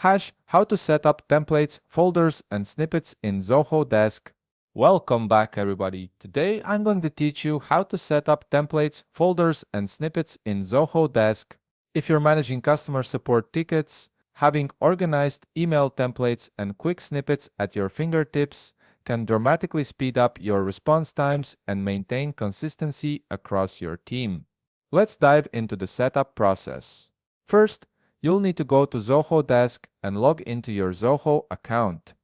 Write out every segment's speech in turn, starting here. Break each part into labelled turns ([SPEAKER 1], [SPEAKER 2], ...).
[SPEAKER 1] How to set up templates, folders, and snippets in Zoho Desk. Welcome back, everybody. Today I'm going to teach you how to set up templates, folders, and snippets in Zoho Desk. If you're managing customer support tickets, having organized email templates and quick snippets at your fingertips can dramatically speed up your response times and maintain consistency across your team. Let's dive into the setup process. First, you'll need to go to Zoho Desk and log into your Zoho account.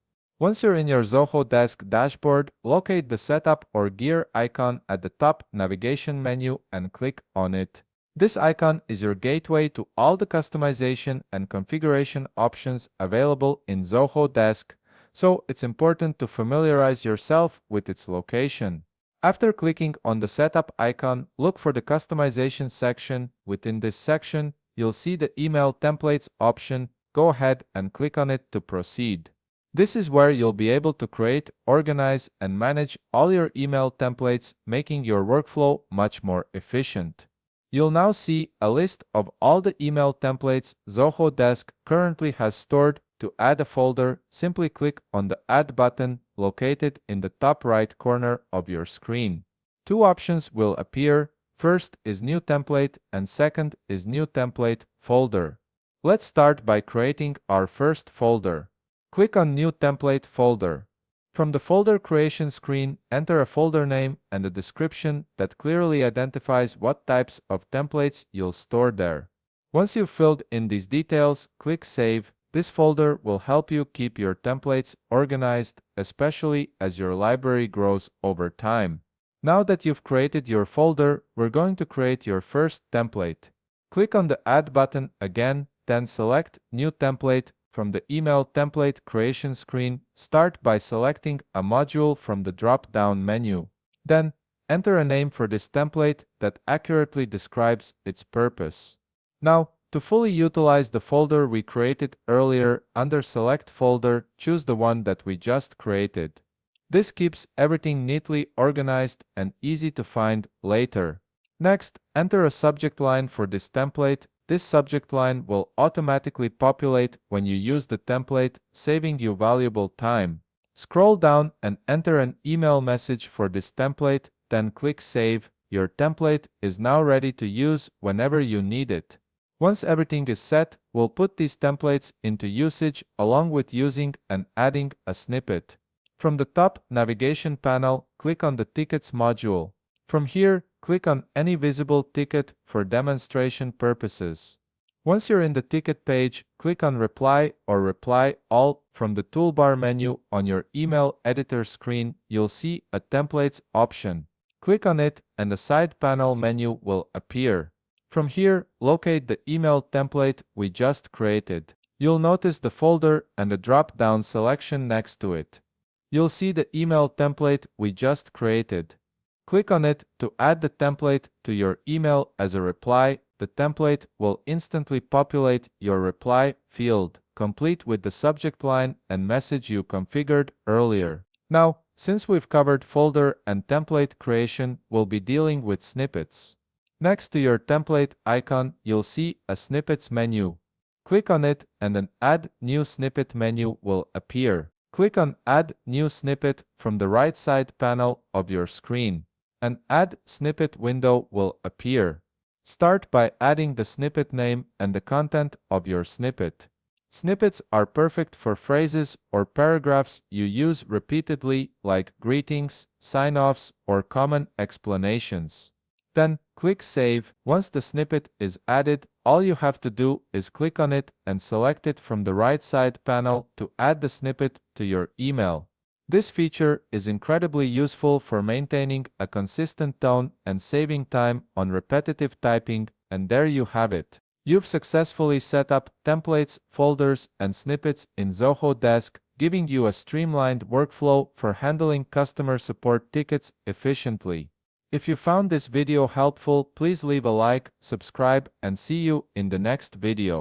[SPEAKER 1] Once you're in your Zoho Desk dashboard, locate the Setup or Gear icon at the top navigation menu and click on it. This icon is your gateway to all the customization and configuration options available in Zoho Desk, so it's important to familiarize yourself with its location. After clicking on the Setup icon, look for the Customization section. Within this section, you'll see the Email Templates option. Go ahead and click on it to proceed. This is where you'll be able to create, organize, and manage all your email templates, making your workflow much more efficient. You'll now see a list of all the email templates Zoho Desk currently has stored. To add a folder, simply click on the Add button located in the top right corner of your screen. Two options will appear. First is New Template and second is New Template Folder. Let's start by creating our first folder. Click on New Template Folder. From the folder creation screen, enter a folder name and a description that clearly identifies what types of templates you'll store there. Once you've filled in these details, click Save. This folder will help you keep your templates organized, especially as your library grows over time. Now that you've created your folder, we're going to create your first template. Click on the Add button again, then select New Template. From the Email Template Creation screen, start by selecting a module from the drop-down menu. Then, enter a name for this template that accurately describes its purpose. Now, to fully utilize the folder we created earlier, under Select Folder, choose the one that we just created. This keeps everything neatly organized and easy to find later. Next, enter a subject line for this template. This subject line will automatically populate when you use the template, saving you valuable time. Scroll down and enter an email message for this template, then click Save. Your template is now ready to use whenever you need it. Once everything is set, we'll put these templates into usage along with using and adding a snippet. From the top navigation panel, click on the Tickets module. From here, click on any visible ticket for demonstration purposes. Once you're in the ticket page, click on Reply or Reply All. From the toolbar menu on your email editor screen, you'll see a Templates option. Click on it and the side panel menu will appear. From here, locate the email template we just created. You'll notice the folder and the drop-down selection next to it. You'll see the email template we just created. Click on it to add the template to your email as a reply. The template will instantly populate your reply field, complete with the subject line and message you configured earlier. Now, since we've covered folder and template creation, we'll be dealing with snippets. Next to your template icon, you'll see a Snippets menu. Click on it and an Add New Snippet menu will appear. Click on Add New Snippet from the right side panel of your screen. An Add Snippet window will appear. Start by adding the snippet name and the content of your snippet. Snippets are perfect for phrases or paragraphs you use repeatedly, like greetings, sign-offs, or common explanations. Then, click Save. Once the snippet is added, all you have to do is click on it and select it from the right side panel to add the snippet to your email. This feature is incredibly useful for maintaining a consistent tone and saving time on repetitive typing, and there you have it. You've successfully set up templates, folders, and snippets in Zoho Desk, giving you a streamlined workflow for handling customer support tickets efficiently. If you found this video helpful, please leave a like, subscribe, and see you in the next video.